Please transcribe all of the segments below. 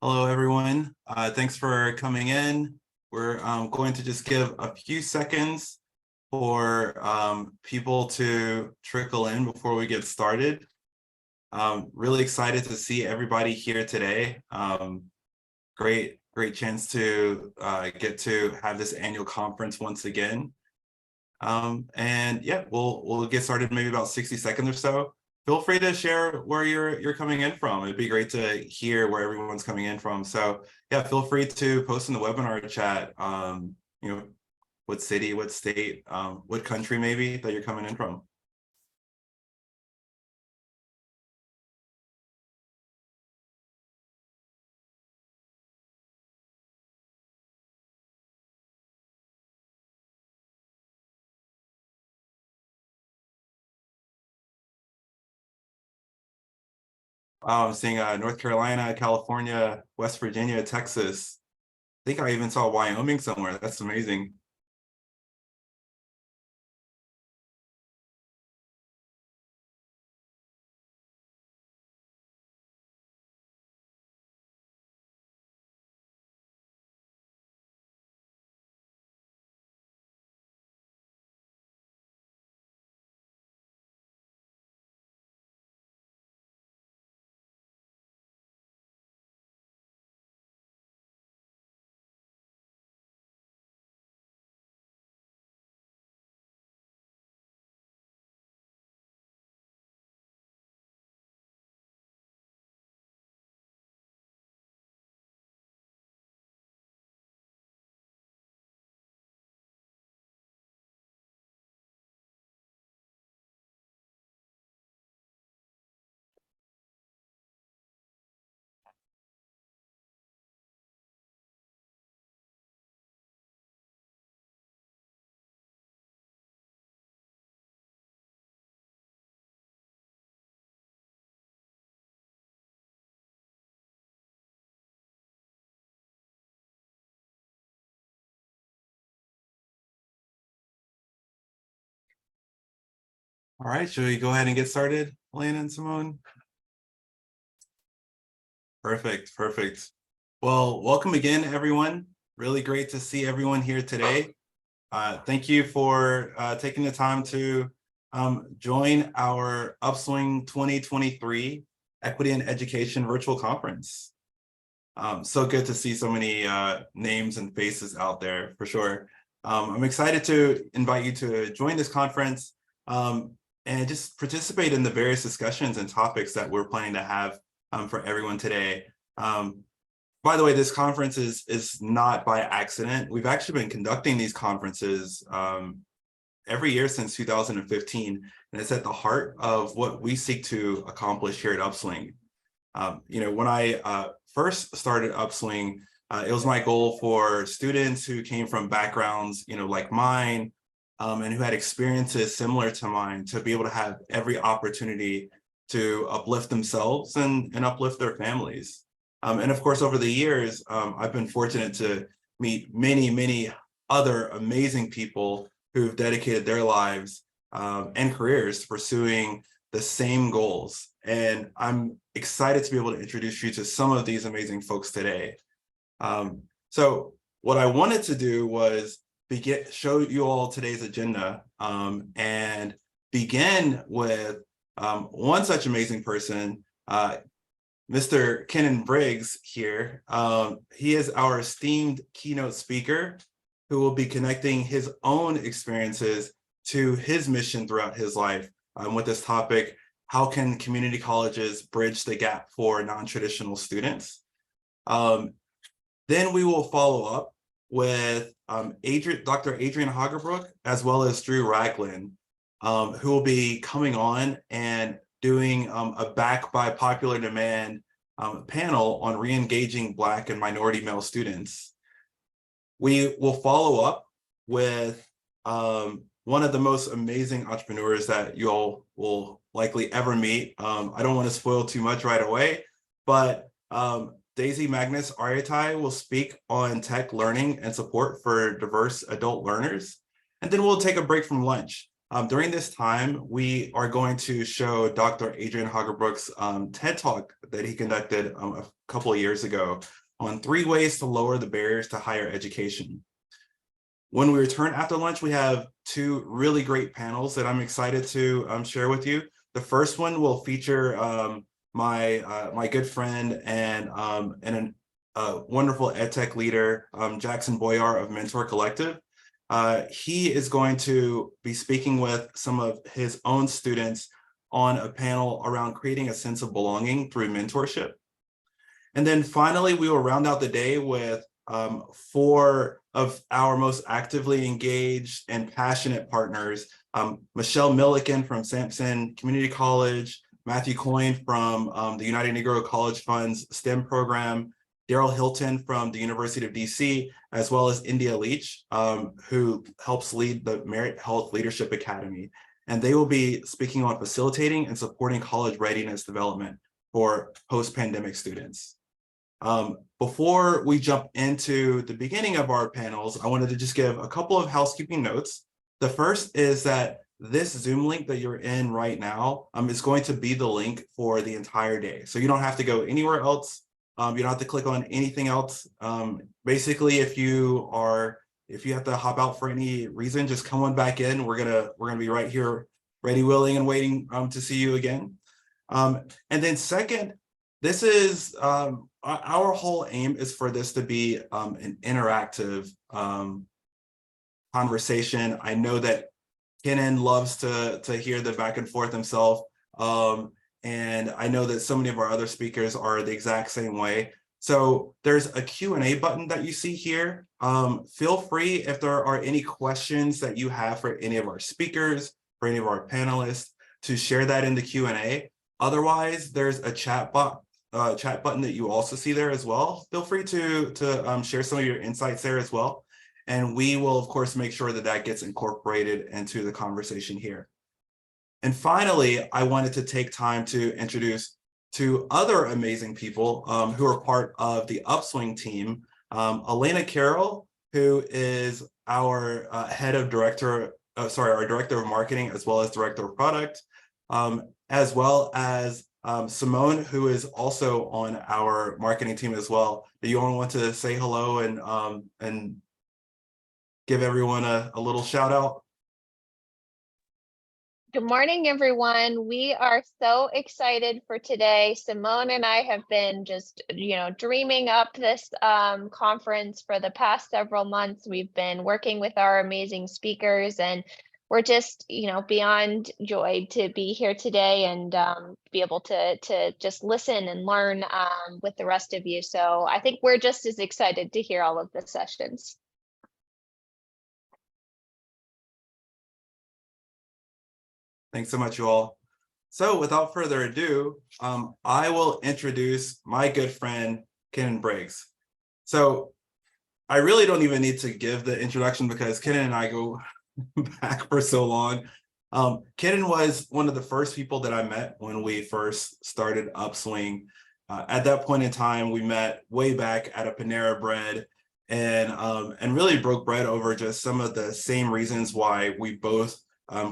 Hello, everyone. Thanks for coming in. We're going to just give a few seconds for people to trickle in before we get started. Really excited to see everybody here today. Great chance to get to have this annual conference once again. And yeah, we'll get started in maybe about 60 seconds or so. Feel free to share where you're coming in from. It'd be great to hear where everyone's coming in from. So yeah, feel free to post in the webinar chat, what city, what state, what country maybe that you're coming in from. I'm seeing North Carolina, California, West Virginia, Texas. I think I even saw Wyoming somewhere. That's amazing. All right, should we go ahead and get started, Elena and Simone? Perfect. Well, welcome again, everyone. Really great to see everyone here today. Thank you for taking the time to join our Upswing 2023 Equity in Education virtual conference. So good to see so many names and faces out there, for sure. I'm excited to invite you to join this conference and just participate in the various discussions and topics that we're planning to have for everyone today. By the way, this conference is not by accident. We've actually been conducting these conferences every year since 2015, and it's at the heart of what we seek to accomplish here at Upswing. When I first started Upswing, it was my goal for students who came from backgrounds, like mine, and who had experiences similar to mine to be able to have every opportunity to uplift themselves and uplift their families. And of course, over the years, I've been fortunate to meet many other amazing people who've dedicated their lives and careers to pursuing the same goals. And I'm excited to be able to introduce you to some of these amazing folks today. So what I wanted to do was show you all today's agenda and begin with one such amazing person, Mr. Kennon Briggs here. He is our esteemed keynote speaker who will be connecting his own experiences to his mission throughout his life with this topic: how can community colleges bridge the gap for non-traditional students? Then we will follow up with Dr. Adrian Hagerbrook, as well as Drew Ragland, who will be coming on and doing a back by popular demand panel on re-engaging Black and minority male students. We will follow up with one of the most amazing entrepreneurs that you all will likely ever meet. I don't want to spoil too much right away, but Daisy Magnus Aryatai will speak on tech learning and support for diverse adult learners. And then we'll take a break from lunch. During this time, we are going to show Dr. Adrian Hagerbrook's TED Talk that he conducted a couple of years ago on 3 ways to lower the barriers to higher education. When we return after lunch, we have 2 really great panels that I'm excited to share with you. The first one will feature my good friend and a wonderful EdTech leader, Jackson Boyar of Mentor Collective. He is going to be speaking with some of his own students on a panel around creating a sense of belonging through mentorship. And then finally, we will round out the day with 4 of our most actively engaged and passionate partners, Michelle Milliken from Sampson Community College, Matthew Coyne from the United Negro College Fund's STEM program, Daryl Hilton from the University of DC, as well as India Leach, who helps lead the Merit Health Leadership Academy. And they will be speaking on facilitating and supporting college readiness development for post-pandemic students. Before we jump into the beginning of our panels, I wanted to just give a couple of housekeeping notes. The first is that this Zoom link that you're in right now is going to be the link for the entire day. So you don't have to go anywhere else. You don't have to click on anything else. Basically, if you have to hop out for any reason, just come on back in. We're gonna be right here, ready, willing, and waiting to see you again. And then second, this is our whole aim is for this to be an interactive conversation. I know that Kennon loves to hear the back and forth himself. And I know that so many of our other speakers are the exact same way. So there's a Q&A button that you see here. Feel free if there are any questions that you have for any of our speakers, for any of our panelists, to share that in the Q&A. Otherwise, there's a chat button that you also see there as well. Feel free to share some of your insights there as well. And we will, of course, make sure that that gets incorporated into the conversation here. And finally, I wanted to take time to introduce 2 other amazing people who are part of the Upswing team. Elena Carroll, who is our our director of marketing, as well as director of product, as well as Simone, who is also on our marketing team as well. Do you all want to say hello and give everyone a little shout out? Good morning, everyone. We are so excited for today. Simone and I have been just, dreaming up this conference for the past several months. We've been working with our amazing speakers, and we're just, beyond joyed to be here today and be able to just listen and learn with the rest of you. So I think we're just as excited to hear all of the sessions. Thanks so much, you all. So without further ado, I will introduce my good friend, Kennon Briggs. So I really don't even need to give the introduction because Kennon and I go back for so long. Kennon was one of the first people that I met when we first started Upswing. At that point in time, we met way back at a Panera Bread and really broke bread over just some of the same reasons why we both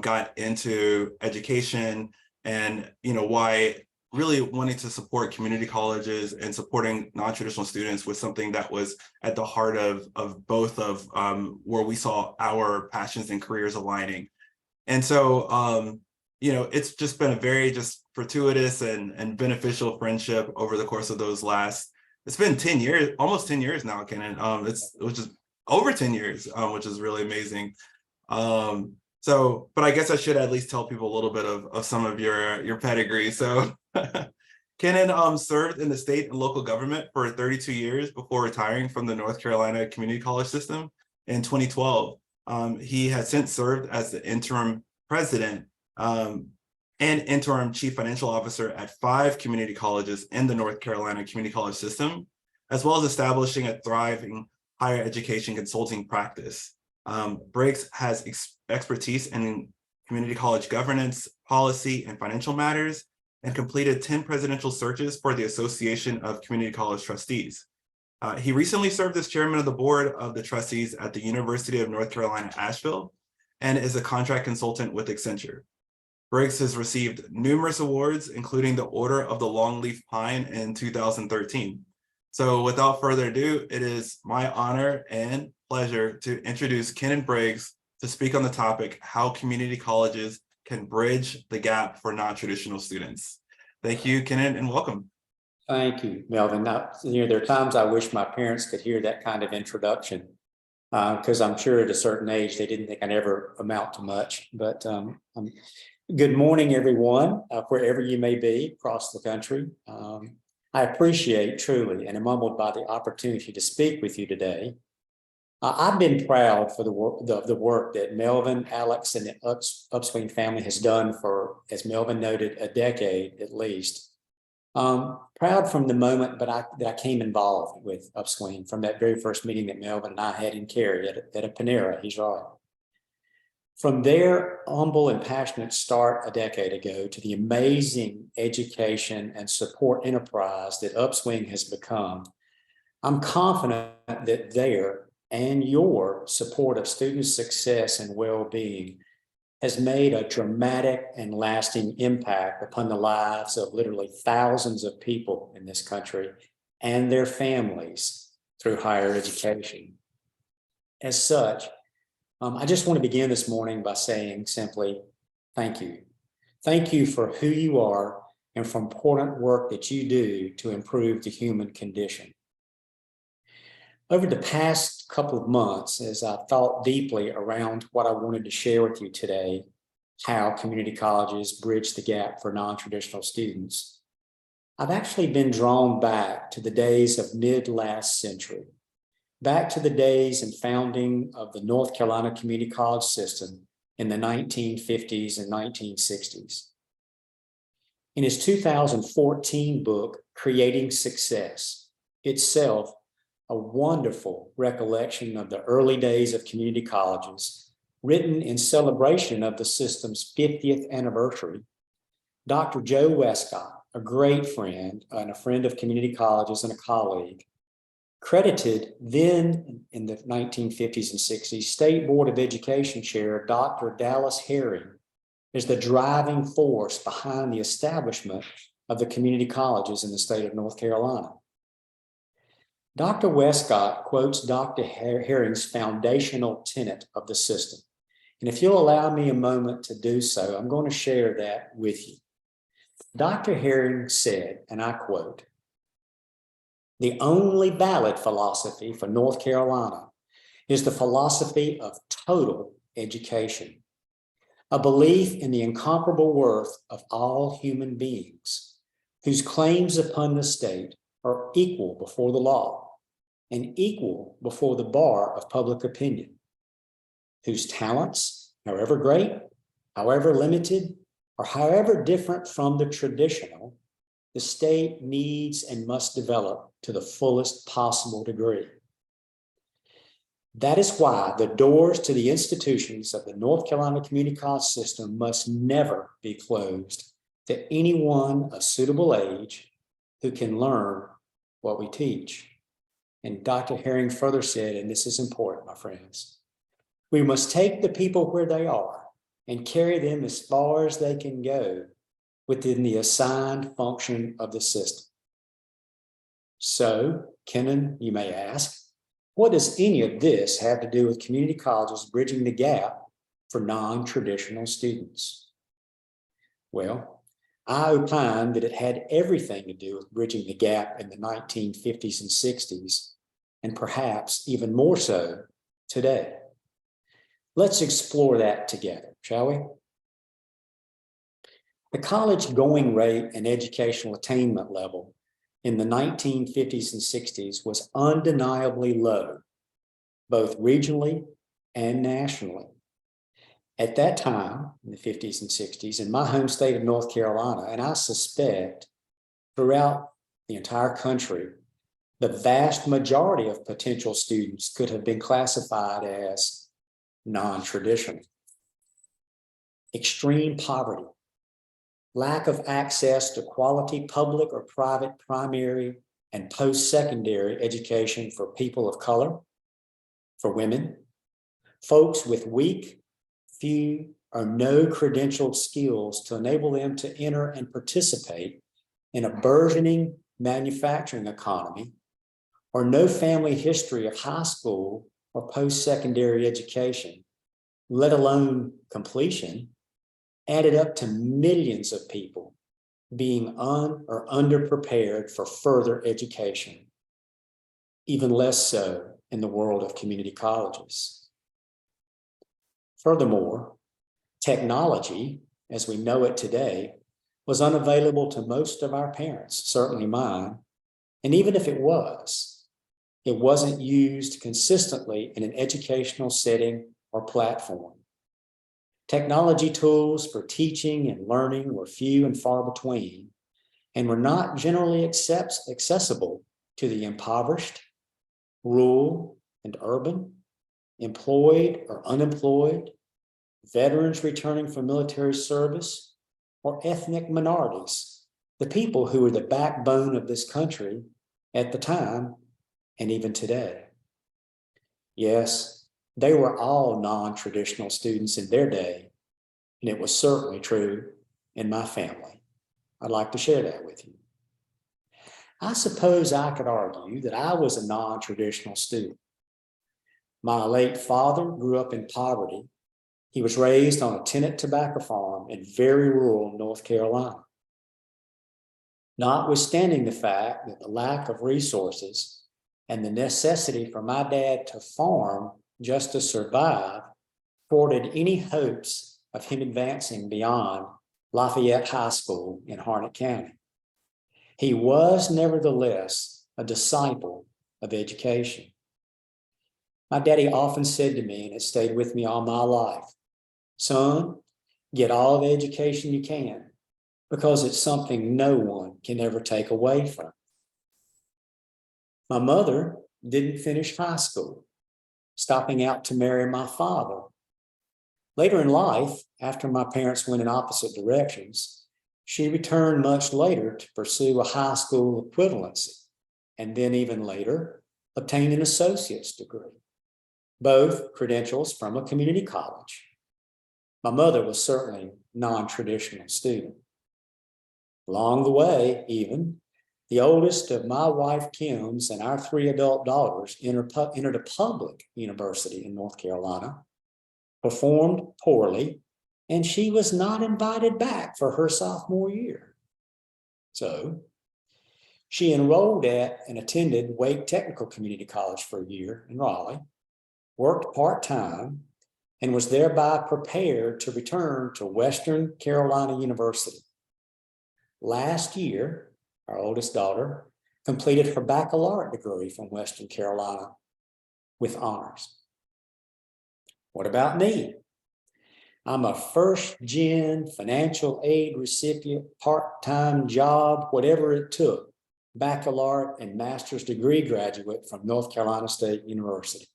got into education and why really wanting to support community colleges and supporting non-traditional students was something that was at the heart of both of where we saw our passions and careers aligning. And so it's just been a very just fortuitous and beneficial friendship over the course of those it's been 10 years, almost 10 years now, Kennon. Which is over 10 years, which is really amazing. But I guess I should at least tell people a little bit of some of your pedigree. So Kennon served in the state and local government for 32 years before retiring from the North Carolina Community College system in 2012. He has since served as the interim president and interim chief financial officer at 5 community colleges in the North Carolina Community College system, as well as establishing a thriving higher education consulting practice. Briggs has expertise in community college governance, policy, and financial matters, and completed 10 presidential searches for the Association of Community College Trustees. He recently served as chairman of the board of the trustees at the University of North Carolina, Asheville, and is a contract consultant with Accenture. Briggs has received numerous awards, including the Order of the Longleaf Pine in 2013. So without further ado, it is my honor and pleasure to introduce Kennon Briggs to speak on the topic, how community colleges can bridge the gap for non-traditional students. Thank you, Kennon, and welcome. Thank you, Melvin. Now, there are times I wish my parents could hear that kind of introduction, because I'm sure at a certain age they didn't think I'd ever amount to much. But good morning, everyone, wherever you may be across the country. I appreciate truly and am humbled by the opportunity to speak with you today. I've been proud for the work that Melvin, Alex, and the Upswing family has done for, as Melvin noted, a decade at least. Proud from the moment that I came involved with Upswing, from that very first meeting that Melvin and I had in Cary at a Panera. He's right. From their humble and passionate start a decade ago to the amazing education and support enterprise that Upswing has become, I'm confident that their and your support of student success and well-being has made a dramatic and lasting impact upon the lives of literally thousands of people in this country and their families through higher education. As such, I just want to begin this morning by saying simply, thank you. Thank you for who you are and for important work that you do to improve the human condition. Over the past couple of months, as I thought deeply around what I wanted to share with you today, how community colleges bridge the gap for non-traditional students, I've actually been drawn back to the days of mid-last century, back to the days and founding of the North Carolina community college system in the 1950s and 1960s. In his 2014 book, Creating Success, itself a wonderful recollection of the early days of community colleges, written in celebration of the system's 50th anniversary, Dr. Joe Westcott, a great friend and a friend of community colleges and a colleague, credited then in the 1950s and 60s State Board of Education Chair Dr. Dallas Herring as the driving force behind the establishment of the community colleges in the state of North Carolina. Dr. Westcott quotes Dr. Herring's foundational tenet of the system. And if you'll allow me a moment to do so, I'm going to share that with you. Dr. Herring said, and I quote, "The only valid philosophy for North Carolina is the philosophy of total education, a belief in the incomparable worth of all human beings, whose claims upon the state are equal before the law and equal before the bar of public opinion, whose talents, however great, however limited, or however different from the traditional, the state needs and must develop to the fullest possible degree. That is why the doors to the institutions of the North Carolina community college system must never be closed to anyone of suitable age who can learn what we teach." And Dr. Herring further said, and this is important, my friends, "We must take the people where they are and carry them as far as they can go within the assigned function of the system." So, Kennon, you may ask, what does any of this have to do with community colleges bridging the gap for non-traditional students? Well, I opine that it had everything to do with bridging the gap in the 1950s and 60s, and perhaps even more so today. Let's explore that together, shall we? The college going rate and educational attainment level in the 1950s and 60s was undeniably low, both regionally and nationally. At that time, in the 50s and 60s, in my home state of North Carolina, and I suspect throughout the entire country, the vast majority of potential students could have been classified as non-traditional. Extreme poverty, lack of access to quality public or private primary and post-secondary education for people of color, for women, folks with weak, few, or no credentialed skills to enable them to enter and participate in a burgeoning manufacturing economy or no family history of high school or post-secondary education, let alone completion, added up to millions of people being or underprepared for further education, even less so in the world of community colleges. Furthermore, technology, as we know it today, was unavailable to most of our parents, certainly mine, and even if it wasn't used consistently in an educational setting or platform. Technology tools for teaching and learning were few and far between, and were not generally accessible to the impoverished, rural and urban, employed or unemployed, veterans returning from military service, or ethnic minorities, the people who were the backbone of this country at the time and even today. Yes, they were all non-traditional students in their day, and it was certainly true in my family. I'd like to share that with you. I suppose I could argue that I was a non-traditional student. My late father grew up in poverty. He was raised on a tenant tobacco farm in very rural North Carolina. Notwithstanding the fact that the lack of resources and the necessity for my dad to farm just to survive thwarted any hopes of him advancing beyond Lafayette High School in Harnett County. He was nevertheless a disciple of education. My daddy often said to me, and it stayed with me all my life, son, get all the education you can, because it's something no one can ever take away from. My mother didn't finish high school, stopping out to marry my father. Later in life, after my parents went in opposite directions, she returned much later to pursue a high school equivalency, and then even later, obtained an associate's degree, both credentials from a community college. My mother was certainly a non-traditional student. Along the way, even, the oldest of my wife Kim's and our 3 adult daughters entered a public university in North Carolina, performed poorly, and she was not invited back for her sophomore year. So she enrolled at and attended Wake Technical Community College for a year in Raleigh, worked part-time, and was thereby prepared to return to Western Carolina University. Last year, our oldest daughter completed her baccalaureate degree from Western Carolina with honors. What about me? I'm a first-gen financial aid recipient, part-time job, whatever it took, baccalaureate and master's degree graduate from North Carolina State University.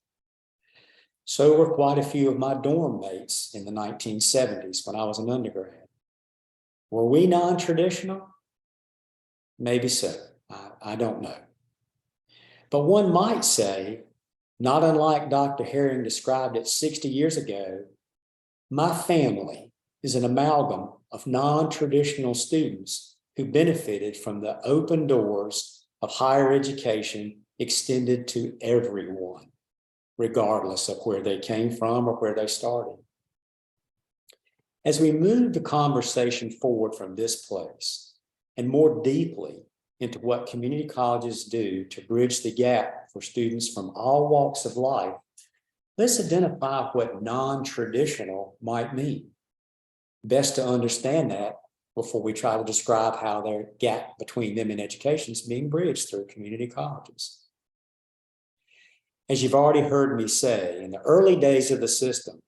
So were quite a few of my dorm mates in the 1970s when I was an undergrad. Were we non-traditional? Maybe so. I don't know. But one might say, not unlike Dr. Herring described it 60 years ago, my family is an amalgam of non-traditional students who benefited from the open doors of higher education extended to everyone, regardless of where they came from or where they started. As we move the conversation forward from this place and more deeply into what community colleges do to bridge the gap for students from all walks of life, let's identify what non-traditional might mean. Best to understand that before we try to describe how the gap between them and education is being bridged through community colleges. As you've already heard me say, in the early days of the system,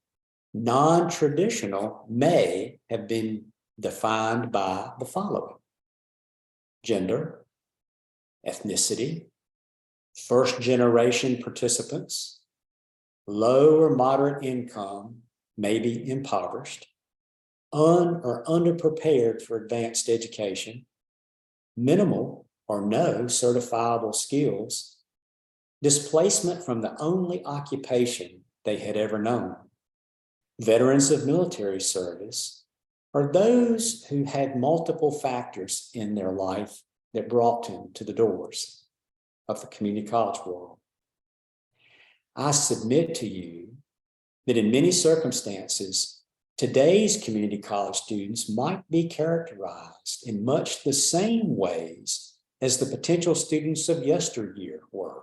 non-traditional may have been defined by the following: gender, ethnicity, first-generation participants, low or moderate income, maybe impoverished, or underprepared for advanced education, minimal or no certifiable skills, displacement from the only occupation they had ever known, veterans of military service, or those who had multiple factors in their life that brought them to the doors. of the community college world. I submit to you that in many circumstances, today's community college students might be characterized in much the same ways as the potential students of yesteryear were.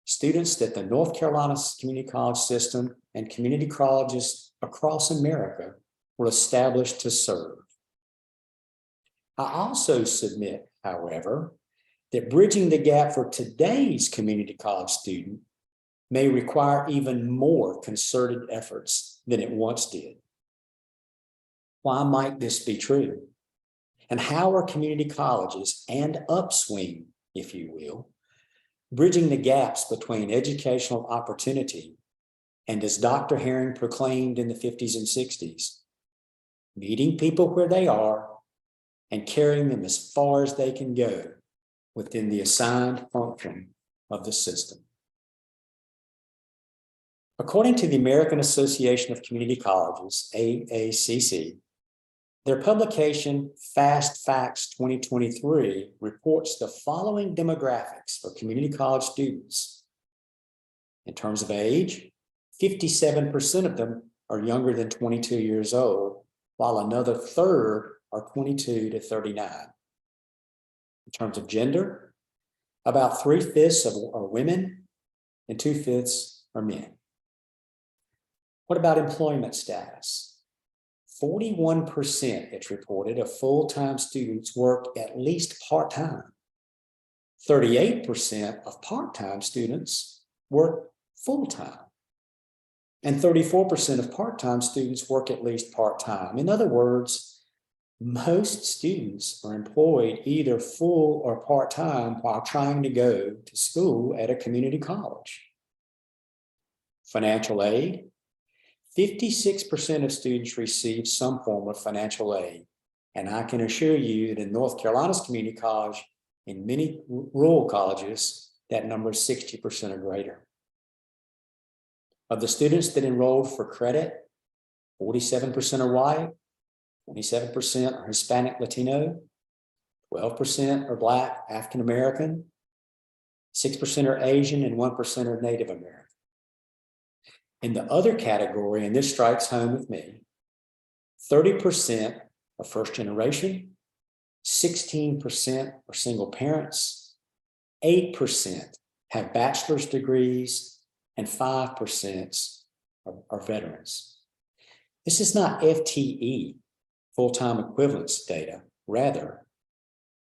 Students that the North Carolina community college system and community colleges across America were established to serve. I also submit, however, that bridging the gap for today's community college student may require even more concerted efforts than it once did. Why might this be true? And how are community colleges and Upswing, if you will, bridging the gaps between educational opportunity and, as Dr. Herring proclaimed in the 50s and 60s, meeting people where they are and carrying them as far as they can go within the assigned function of the system. According to the American Association of Community Colleges, AACC, their publication Fast Facts 2023 reports the following demographics for community college students. In terms of age, 57% of them are younger than 22 years old, while another third are 22 to 39. In terms of gender, about 3/5 are women and 2/5 are men. What about employment status? 41%, it's reported, of full-time students work at least part-time. 38% of part-time students work full-time. And 34% of part-time students work at least part-time. In other words, most students are employed either full or part-time while trying to go to school at a community college. Financial aid. 56% of students receive some form of financial aid. And I can assure you that in North Carolina's community college, in many rural colleges, that number is 60% or greater. Of the students that enrolled for credit, 47% are white, 27% are Hispanic Latino, 12% are Black African American, 6% are Asian, and 1% are Native American. In the other category, and this strikes home with me, 30% are first generation, 16% are single parents, 8% have bachelor's degrees, and 5% are veterans. This is not FTE, full-time equivalence data. Rather,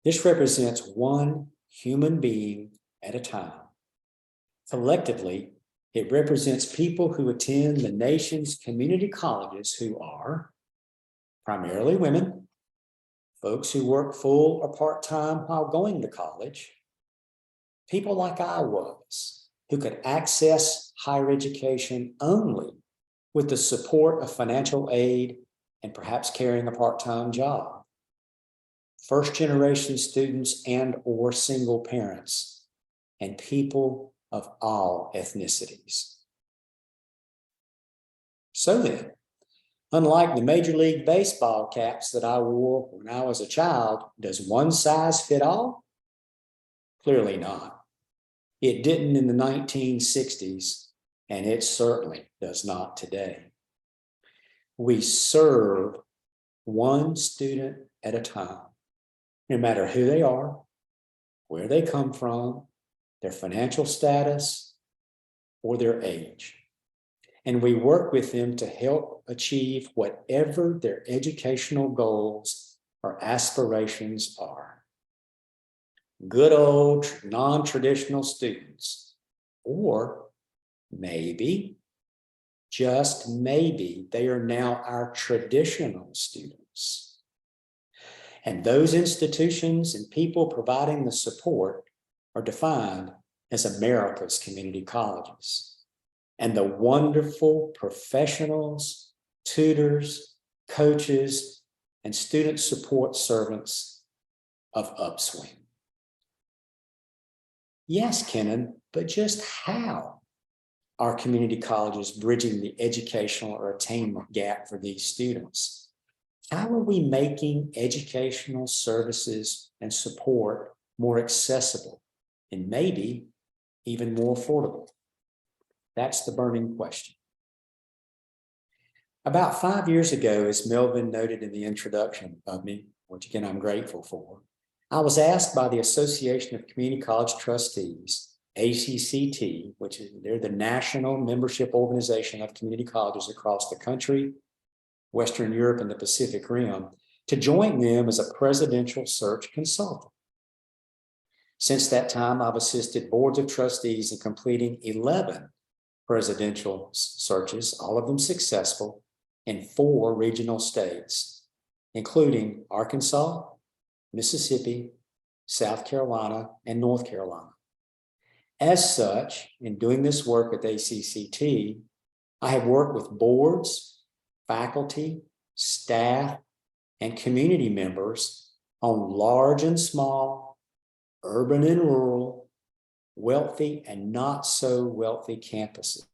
this represents one human being at a time. Collectively, it represents people who attend the nation's community colleges who are primarily women, folks who work full or part-time while going to college, people like I was, who could access higher education only with the support of financial aid and perhaps carrying a part-time job, first-generation students and or single parents, and people of all ethnicities. So then, unlike the Major League Baseball caps that I wore when I was a child, does one size fit all? Clearly not. It didn't in the 1960s, and it certainly does not today. We serve one student at a time, no matter who they are, where they come from, their financial status, or their age. And we work with them to help achieve whatever their educational goals or aspirations are. Good old non-traditional students, or maybe, just maybe, they are now our traditional students. And those institutions and people providing the support are defined as America's community colleges, and the wonderful professionals, tutors, coaches, and student support servants of Upswing. Yes, Kennon, but just how are community colleges bridging the educational or attainment gap for these students? How are we making educational services and support more accessible and maybe even more affordable? That's the burning question. About 5 years ago, as Melvin noted in the introduction of me, which again I'm grateful for, I was asked by the Association of Community College Trustees, ACCT, which is they're the national membership organization of community colleges across the country, Western Europe, and the Pacific Rim, to join them as a presidential search consultant. Since that time, I've assisted boards of trustees in completing 11 presidential searches, all of them successful, in 4 regional states, including Arkansas, Mississippi, South Carolina, and North Carolina. As such, in doing this work with ACCT, I have worked with boards, faculty, staff, and community members on large and small, urban and rural, wealthy and not so wealthy campuses.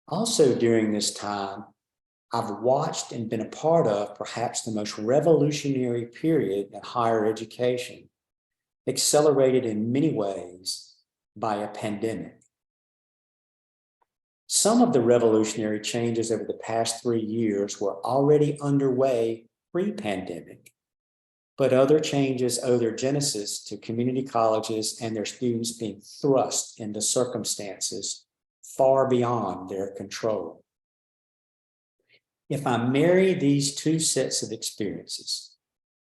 Also during this time, I've watched and been a part of perhaps the most revolutionary period in higher education, accelerated in many ways by a pandemic. Some of the revolutionary changes over the past 3 years were already underway pre-pandemic, but other changes owe their genesis to community colleges and their students being thrust into circumstances far beyond their control. If I marry these 2 sets of experiences,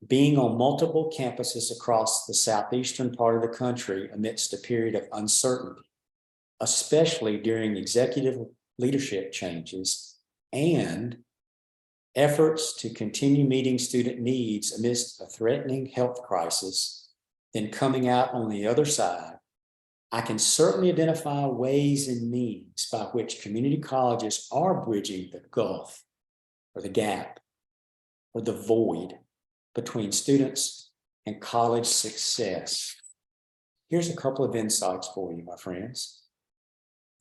being on multiple campuses across the southeastern part of the country amidst a period of uncertainty, especially during executive leadership changes, and efforts to continue meeting student needs amidst a threatening health crisis, then coming out on the other side, I can certainly identify ways and means by which community colleges are bridging the gulf or the gap or the void between students and college success. Here's a couple of insights for you, my friends.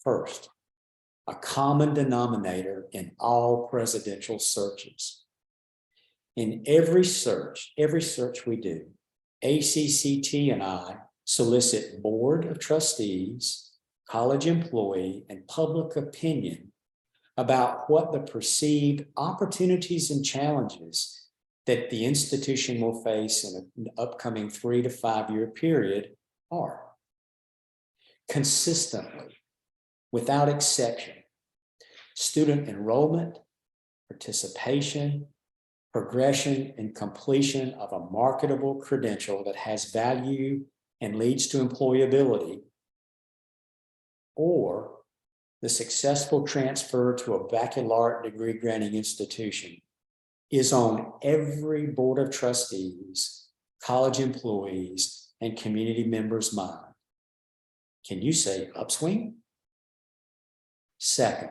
First, a common denominator in all presidential searches. In every search we do, ACCT and I solicit board of trustees, college employee, and public opinion about what the perceived opportunities and challenges that the institution will face in an upcoming 3 to 5 year period are. Consistently, without exception, student enrollment, participation, progression, and completion of a marketable credential that has value and leads to employability, or the successful transfer to a baccalaureate degree granting institution is on every board of trustees, college employees, and community members' mind. Can you say upswing? Second,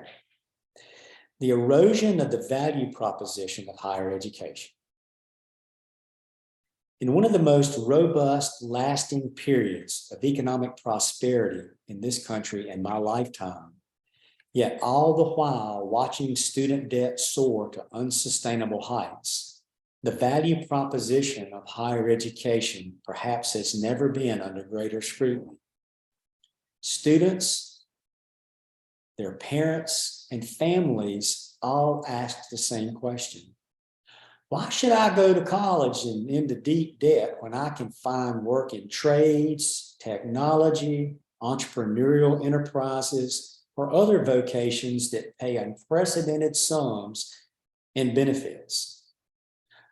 the erosion of the value proposition of higher education. In one of the most robust, lasting periods of economic prosperity in this country in my lifetime, yet all the while watching student debt soar to unsustainable heights, the value proposition of higher education perhaps has never been under greater scrutiny. Students, their parents, and families all ask the same question. Why should I go to college and into deep debt when I can find work in trades, technology, entrepreneurial enterprises, or other vocations that pay unprecedented sums in benefits?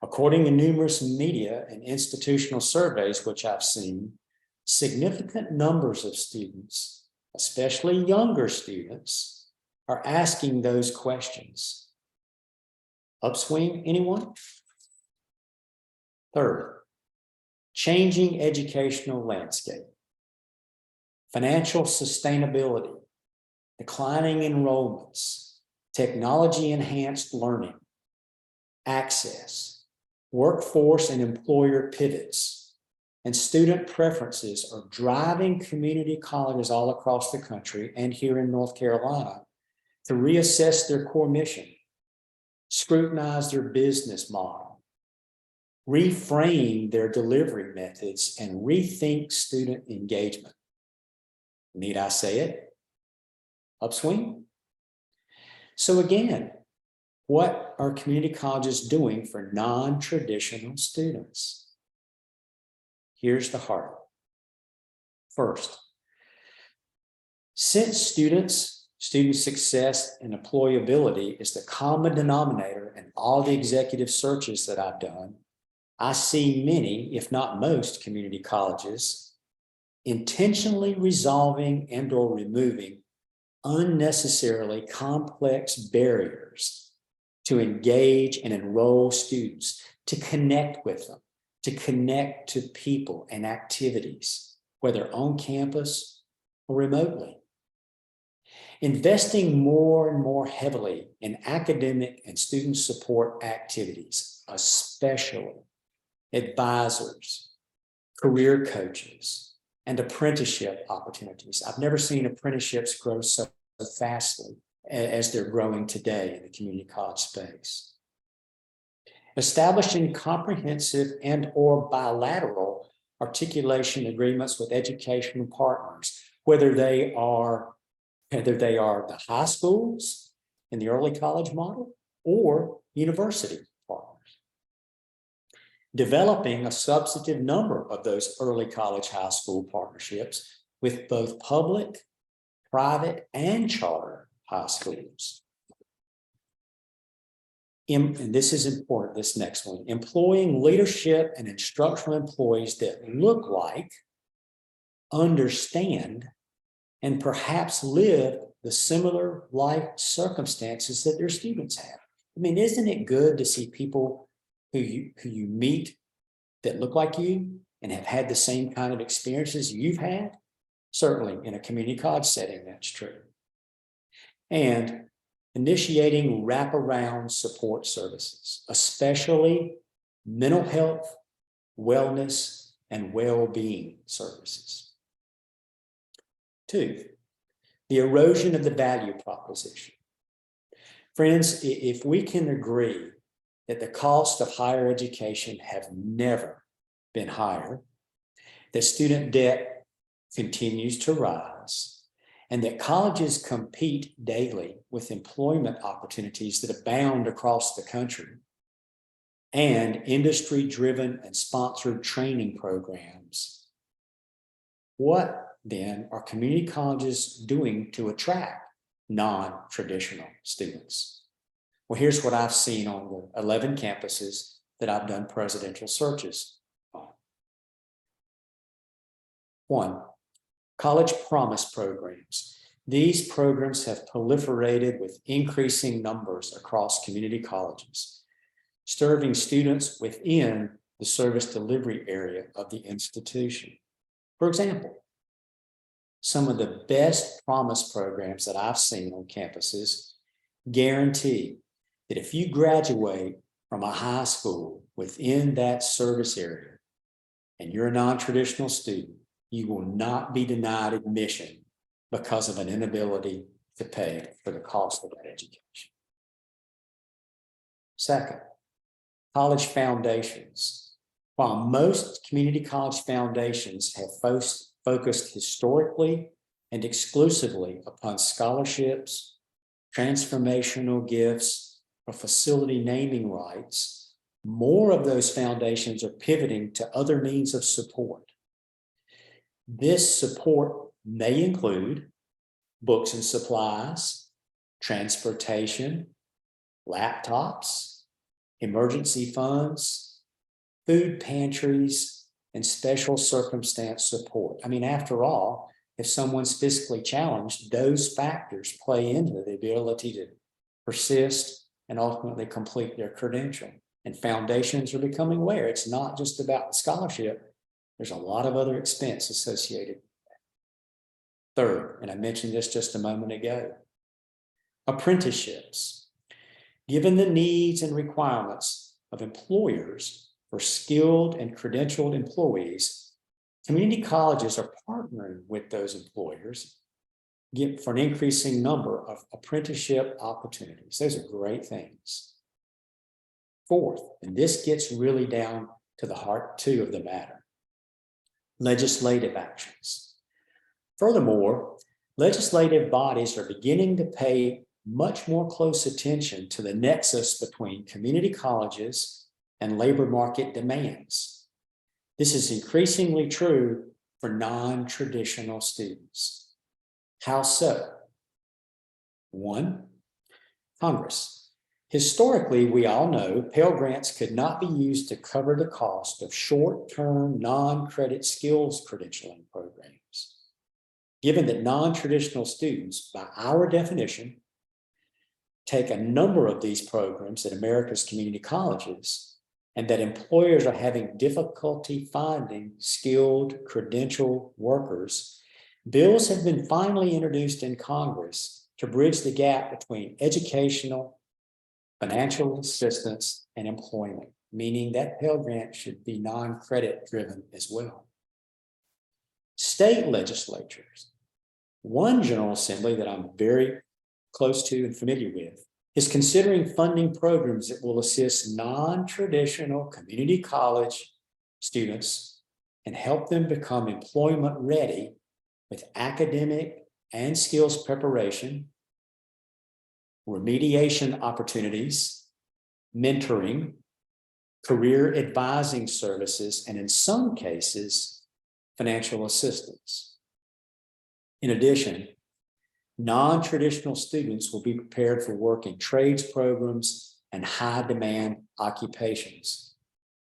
According to numerous media and institutional surveys, which I've seen, significant numbers of students, especially younger students, are asking those questions. Upswing, anyone? Third, changing educational landscape. Financial sustainability, declining enrollments, technology-enhanced learning, access, workforce and employer pivots, and student preferences are driving community colleges all across the country and here in North Carolina to reassess their core mission, scrutinize their business model, reframe their delivery methods, and rethink student engagement. Need I say it? Upswing? So again, what are community colleges doing for non-traditional students? Here's the heart. First, since student success and employability is the common denominator in all the executive searches that I've done, I see many, if not most, community colleges intentionally resolving and or removing unnecessarily complex barriers to engage and enroll students, to connect with them, to connect to people and activities, whether on campus or remotely. Investing more and more heavily in academic and student support activities, especially advisors, career coaches, and apprenticeship opportunities. I've never seen apprenticeships grow so fastly as they're growing today in the community college space. Establishing comprehensive and or bilateral articulation agreements with educational partners, whether they are the high schools in the early college model or university partners. Developing a substantive number of those early college high school partnerships with both public, private, and charter high schools. And this is important, this next one, employing leadership and instructional employees that look like, understand, and perhaps live the similar life circumstances that their students have. I mean, isn't it good to see people who you meet that look like you and have had the same kind of experiences you've had? Certainly in a community college setting, that's true. And initiating wraparound support services, especially mental health, wellness, and well-being services. 2, the erosion of the value proposition. Friends, if we can agree that the cost of higher education have never been higher, that student debt continues to rise, and that colleges compete daily with employment opportunities that abound across the country, and industry-driven and sponsored training programs, what then are community colleges doing to attract non-traditional students? Well, here's what I've seen on the 11 campuses that I've done presidential searches on. 1, college promise programs. These programs have proliferated with increasing numbers across community colleges, serving students within the service delivery area of the institution. For example, some of the best promise programs that I've seen on campuses guarantee that if you graduate from a high school within that service area and you're a non-traditional student, you will not be denied admission because of an inability to pay for the cost of that education. 2nd, college foundations. While most community college foundations have focused historically and exclusively upon scholarships, transformational gifts, or facility naming rights, more of those foundations are pivoting to other means of support. This support may include books and supplies, transportation, laptops, emergency funds, food pantries, and special circumstance support. I mean, after all, if someone's physically challenged, those factors play into the ability to persist and ultimately complete their credential. And foundations are becoming aware it's not just about the scholarship. There's a lot of other expense associated with that. 3rd, and I mentioned this just a moment ago, apprenticeships. Given the needs and requirements of employers for skilled and credentialed employees, community colleges are partnering with those employers for an increasing number of apprenticeship opportunities. Those are great things. 4th, and this gets really down to the heart two of the matter: legislative actions. Furthermore, legislative bodies are beginning to pay much more close attention to the nexus between community colleges and labor market demands. This is increasingly true for non-traditional students. How so? 1, Congress. Historically, we all know Pell Grants could not be used to cover the cost of short-term non-credit skills credentialing programs. Given that non-traditional students, by our definition, take a number of these programs at America's community colleges, and that employers are having difficulty finding skilled, credentialed workers, bills have been finally introduced in Congress to bridge the gap between educational, financial assistance, and employment, meaning that Pell Grant should be non-credit driven as well. State legislatures. One General Assembly that I'm very close to and familiar with is considering funding programs that will assist non-traditional community college students and help them become employment ready with academic and skills preparation, remediation opportunities, mentoring, career advising services, and in some cases, financial assistance. In addition, non-traditional students will be prepared for work in trades programs and high-demand occupations,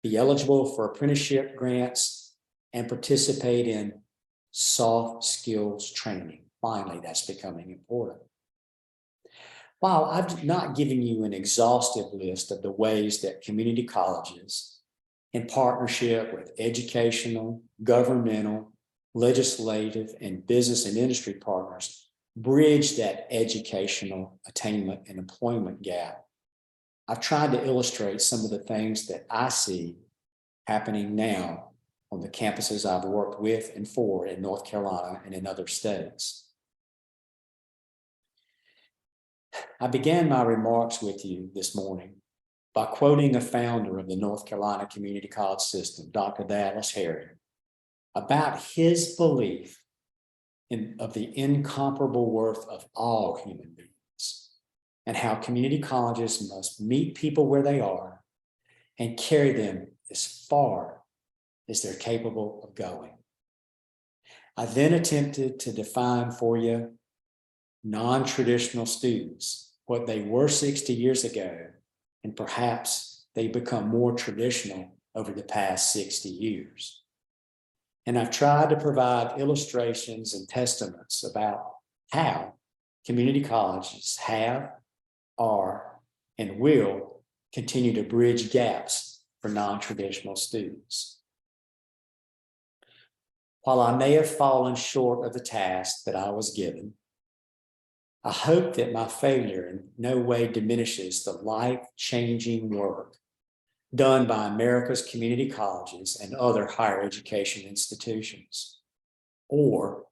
be eligible for apprenticeship grants, and participate in soft skills training. Finally, that's becoming important. While I've not given you an exhaustive list of the ways that community colleges, in partnership with educational, governmental, legislative, and business and industry partners, bridge that educational attainment and employment gap, I've tried to illustrate some of the things that I see happening now on the campuses I've worked with and for in North Carolina and in other states. I began my remarks with you this morning by quoting a founder of the North Carolina Community College System, Dr. Dallas Harry, about his belief of the incomparable worth of all human beings and how community colleges must meet people where they are and carry them as far as they're capable of going. I then attempted to define for you non-traditional students, what they were 60 years ago, and perhaps they become more traditional over the past 60 years. And I've tried to provide illustrations and testaments about how community colleges have, are, and will continue to bridge gaps for non-traditional students. While I may have fallen short of the task that I was given, I hope that my failure in no way diminishes the life-changing work done by America's community colleges and other higher education institutions, or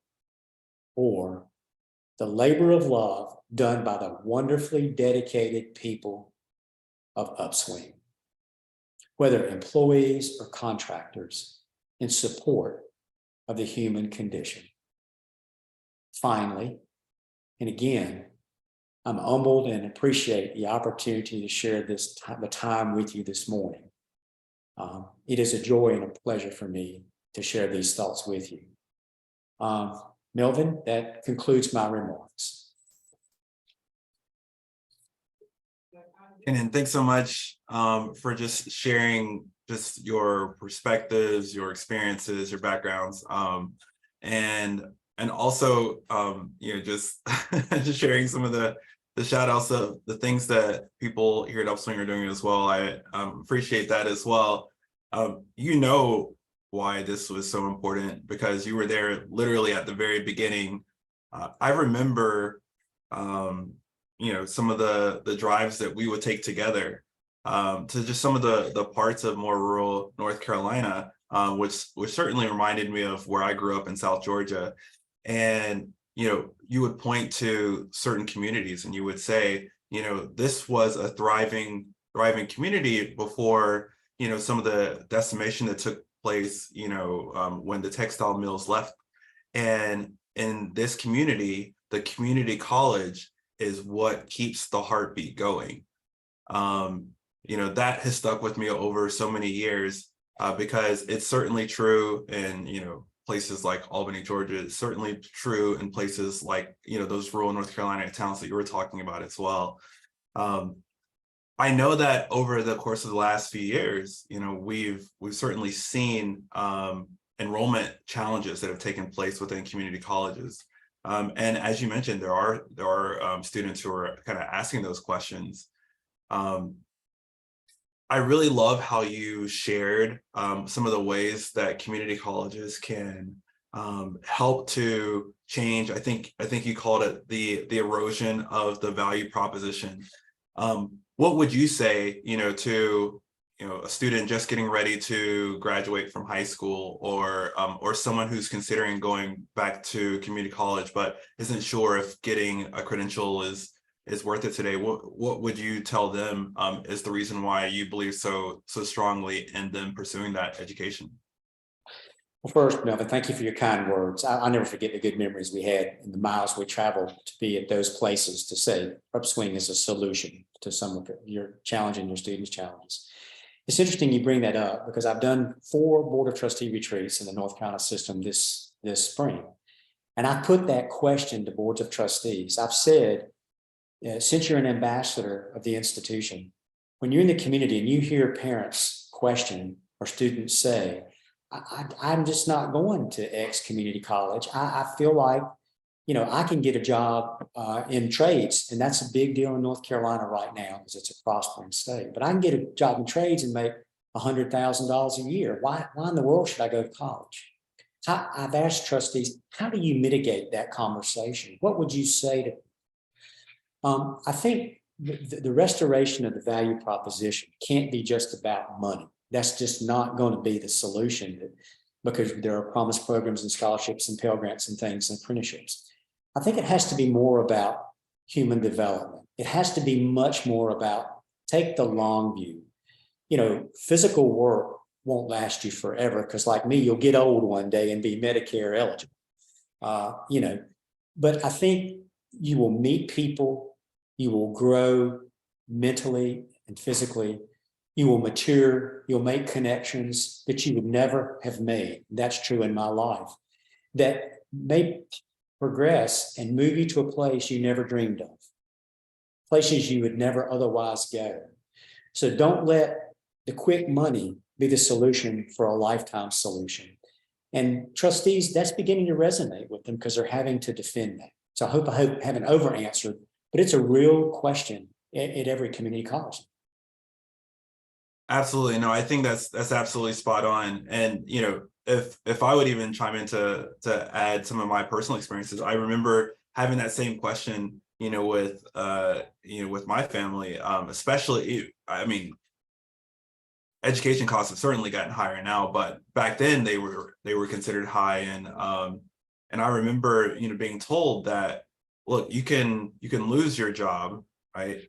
the labor of love done by the wonderfully dedicated people of Upswing, whether employees or contractors, in support of the human condition. Finally, and again, I'm humbled and appreciate the opportunity to share the time with you this morning. It is a joy and a pleasure for me to share these thoughts with you. Melvin, that concludes my remarks. And thanks so much for just sharing just your perspectives, your experiences, your backgrounds, and also just just sharing some of the shout outs of the things that people here at Upswing are doing as well. I appreciate that as well. You know why this was so important because you were there literally at the very beginning. I remember some of the drives that we would take together to just some of the parts of more rural North Carolina, which certainly reminded me of where I grew up in South Georgia. And you would point to certain communities and you would say, this was a thriving community before some of the decimation that took place, when the textile mills left. And in this community, the community college is what keeps the heartbeat going. That has stuck with me over so many years, because it's certainly true in, places like Albany, Georgia. It's certainly true in places like, those rural North Carolina towns that you were talking about as well. I know that over the course of the last few years, we've certainly seen enrollment challenges that have taken place within community colleges. And as you mentioned, there are students who are kind of asking those questions. I really love how you shared some of the ways that community colleges can help to change. I think you called it the erosion of the value proposition. What would you say, to a student just getting ready to graduate from high school, or someone who's considering going back to community college but isn't sure if getting a credential is worth it today? What would you tell them is the reason why you believe so strongly in them pursuing that education? Well, first, Melvin, thank you for your kind words. I'll never forget the good memories we had and the miles we traveled to be at those places to say Upswing is a solution to some of your challenge and your students' challenges. It's interesting you bring that up, because I've done 4 Board of Trustee retreats in the North Carolina system this spring. And I put that question to boards of trustees. I've said, since you're an ambassador of the institution, when you're in the community and you hear parents question or students say, I'm just not going to X community college. I feel like, I can get a job in trades, and that's a big deal in North Carolina right now because it's a prospering state. But I can get a job in trades and make $100,000 a year. Why in the world should I go to college? I've asked trustees, how do you mitigate that conversation? What would you say to them? I think the restoration of the value proposition can't be just about money. That's just not going to be the solution, because there are promise programs and scholarships and Pell Grants and things and apprenticeships. I think it has to be more about human development. It has to be much more about take the long view. Physical work won't last you forever, because like me, you'll get old one day and be Medicare eligible. But I think you will meet people, you will grow mentally and physically, you will mature, you'll make connections that you would never have made. That's true in my life. That may progress and move you to a place you never dreamed of, places you would never otherwise go. So don't let the quick money be the solution for a lifetime solution. And trustees, that's beginning to resonate with them because they're having to defend that. So I hope I haven't over-answered, but it's a real question at every community college. Absolutely. No, I think that's absolutely spot on. And, if I would even chime in to add some of my personal experiences, I remember having that same question, with my family, especially, education costs have certainly gotten higher now, but back then they were considered high. And I remember, being told that, look, you can lose your job, right?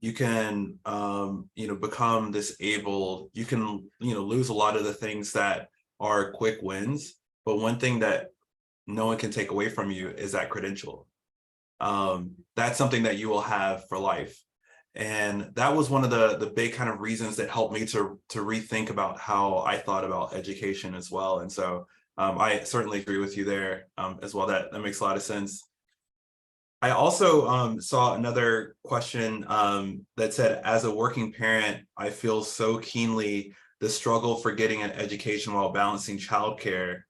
You can, become disabled. You can, lose a lot of the things that are quick wins. But one thing that no one can take away from you is that credential. That's something that you will have for life. And that was one of the big kind of reasons that helped me to rethink about how I thought about education as well. And so I certainly agree with you there as well. That makes a lot of sense. I also saw another question that said, as a working parent, I feel so keenly the struggle for getting an education while balancing childcare.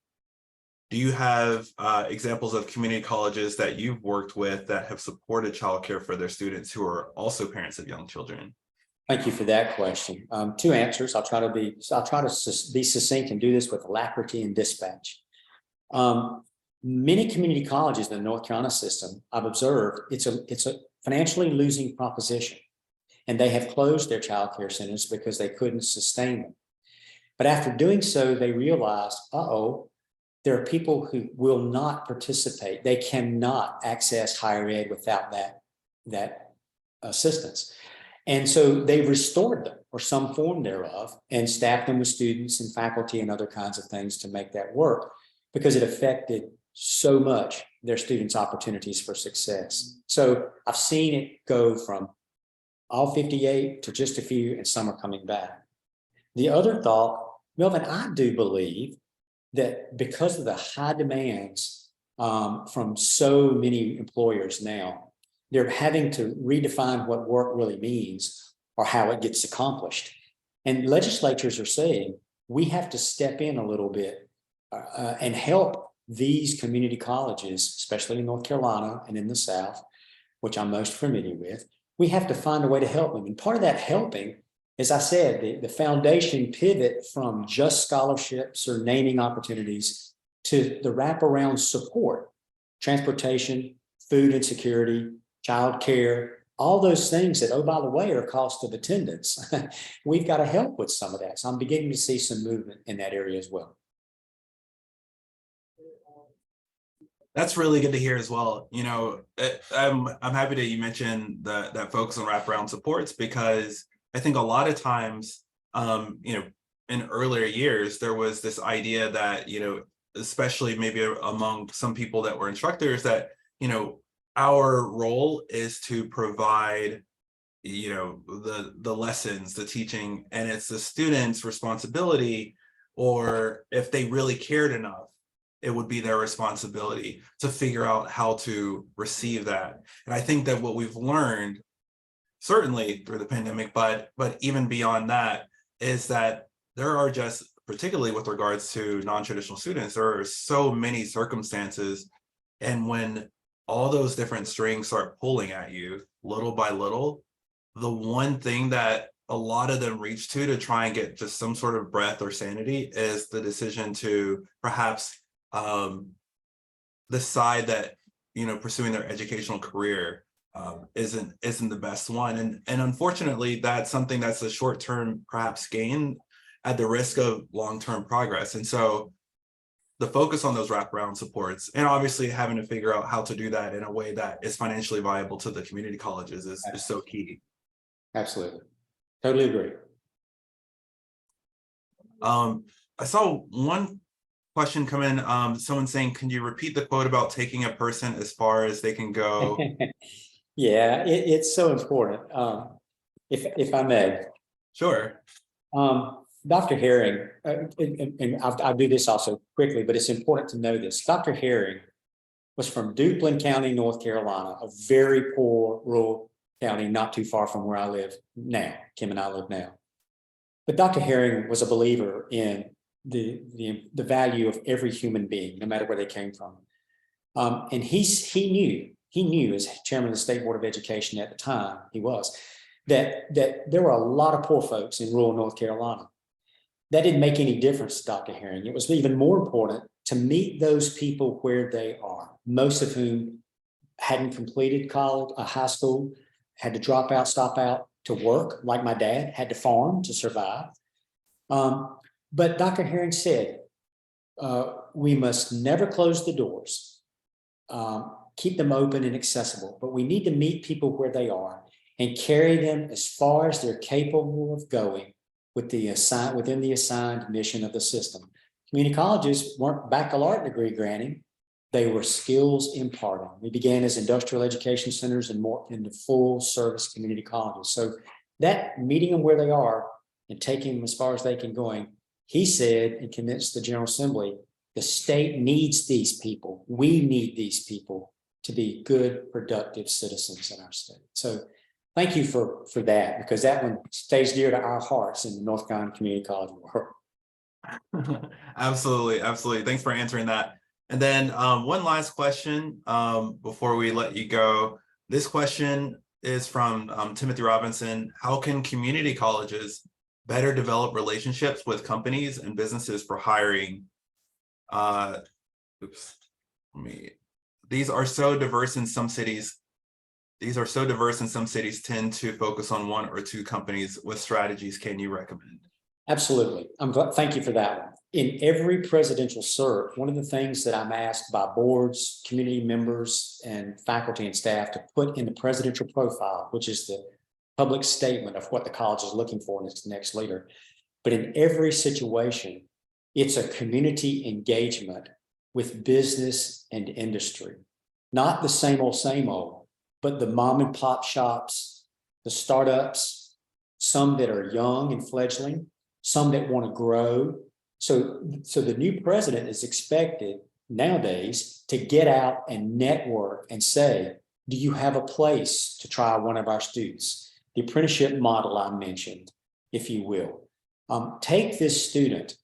Do you have examples of community colleges that you've worked with that have supported childcare for their students who are also parents of young children? Thank you for that question. 2 answers. I'll try to be succinct and do this with alacrity and dispatch. Many community colleges in the North Carolina system, I've observed, it's a financially losing proposition, and they have closed their child care centers because they couldn't sustain them. But after doing so, they realized, there are people who will not participate. They cannot access higher ed without that assistance. And so they restored them, or some form thereof, and staffed them with students and faculty and other kinds of things to make that work, because it affected so much their students' opportunities for success. So I've seen it go from all 58 to just a few, and some are coming back. The other thought, Melvin, I do believe that because of the high demands from so many employers now, they're having to redefine what work really means or how it gets accomplished. And legislatures are saying we have to step in a little bit and help these community colleges, especially in North Carolina and in the South, which I'm most familiar with. We have to find a way to help them. And part of that helping, as I said, the foundation pivot from just scholarships or naming opportunities to the wraparound support, transportation, food insecurity, child care, all those things that, oh, by the way, are cost of attendance. We've got to help with some of that. So I'm beginning to see some movement in that area as well. That's really good to hear as well. You know, I'm happy that you mentioned that focus on wraparound supports, because I think a lot of times, you know, in earlier years, there was this idea that, you know, especially maybe among some people that were instructors, that, you know, our role is to provide, you know, the lessons, the teaching, and it's the students' responsibility, or if they really cared enough, it would be their responsibility to figure out how to receive that. And I think that what we've learned, certainly through the pandemic, but even beyond that, is that there are just, particularly with regards to non-traditional students, there are so many circumstances. And when all those different strings start pulling at you little by little, the one thing that a lot of them reach to try and get just some sort of breath or sanity is the decision to perhaps decide that, you know, pursuing their educational career isn't the best one. And unfortunately, that's something that's a short-term perhaps gain at the risk of long-term progress. And so the focus on those wraparound supports, and obviously having to figure out how to do that in a way that is financially viable to the community colleges is so key. Absolutely. Totally agree. I saw one question come in, someone saying, can you repeat the quote about taking a person as far as they can go? Yeah, it's so important. If I may. Sure. Dr. Herring, and I'll do this also quickly, but it's important to know this. Dr. Herring was from Duplin County, North Carolina, a very poor rural county, not too far from where I live now. Kim and I live now. But Dr. Herring was a believer in the value of every human being, no matter where they came from. And he knew as chairman of the State Board of Education at the time, he was, that there were a lot of poor folks in rural North Carolina. That didn't make any difference to Dr. Herring. It was even more important to meet those people where they are, most of whom hadn't completed college, high school, had to drop out, stop out to work, like my dad, had to farm to survive. But Dr. Herring said, we must never close the doors, keep them open and accessible, but we need to meet people where they are and carry them as far as they're capable of going within the assigned mission of the system. Community colleges weren't baccalaureate degree granting, they were skills imparting. We began as industrial education centers and more into full service community colleges. So that meeting them where they are and taking them as far as they can going, he said and convinced the General Assembly, the state needs these people. We need these people to be good, productive citizens in our state. So thank you for that, because that one stays dear to our hearts in the North Carolina Community College world. Absolutely, absolutely. Thanks for answering that. And then one last question before we let you go. This question is from Timothy Robinson. How can community colleges better develop relationships with companies and businesses for hiring? These are so diverse in some cities. Some cities tend to focus on one or two companies. What strategies can you recommend? Absolutely. I'm glad. Thank you for that one. In every presidential cert, one of the things that I'm asked by boards, community members, and faculty and staff to put in the presidential profile, which is the public statement of what the college is looking for in its next leader. But in every situation, it's a community engagement with business and industry. Not the same old, but the mom and pop shops, the startups, some that are young and fledgling, some that want to grow. So the new president is expected nowadays to get out and network and say, do you have a place to try one of our students? The apprenticeship model I mentioned, if you will. Take this student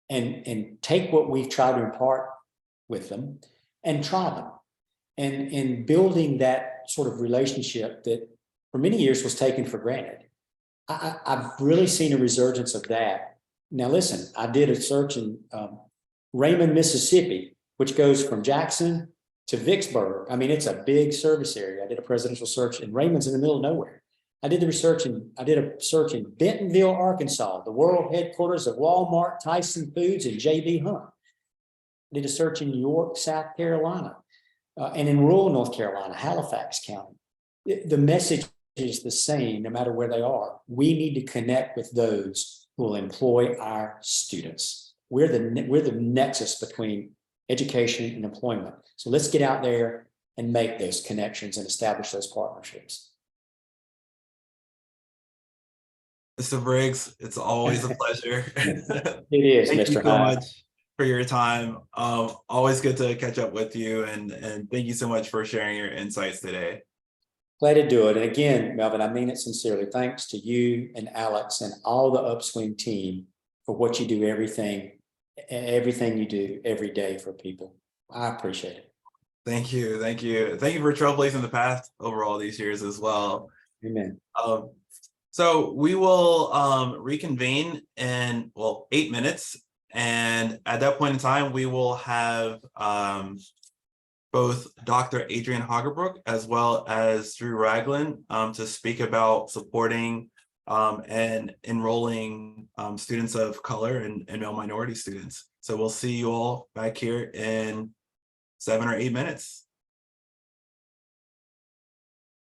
and take what we've tried to impart with them and try them. And building that sort of relationship that for many years was taken for granted. I've really seen a resurgence of that. Now, listen, I did a search in Raymond, Mississippi, which goes from Jackson to Vicksburg. I mean, it's a big service area. I did a presidential search in Raymond's in the middle of nowhere. I did a search in Bentonville, Arkansas, the world headquarters of Walmart, Tyson Foods, and J.B. Hunt. I did a search in York, South Carolina, and in rural North Carolina, Halifax County. The message is the same no matter where they are. We need to connect with those who will employ our students. We're the nexus between education and employment. So let's get out there and make those connections and establish those partnerships. Mr. Briggs, it's always a pleasure. It is, Thank you Mr. so Hyde. much for your time. Always good to catch up with you, and thank you so much for sharing your insights today. Glad to do it. And again, Melvin, I mean it sincerely. Thanks to you and Alex and all the Upswing team for what you do, everything you do every day for people. I appreciate it. Thank you. Thank you. Thank you for trailblazing the path over all these years as well. Amen. So we will reconvene in 8 minutes, and at that point in time, we will have both Dr. Adrian Hagerbrook as well as Drew Ragland to speak about supporting and enrolling students of color and male minority students. So we'll see you all back here in 7 or 8 minutes.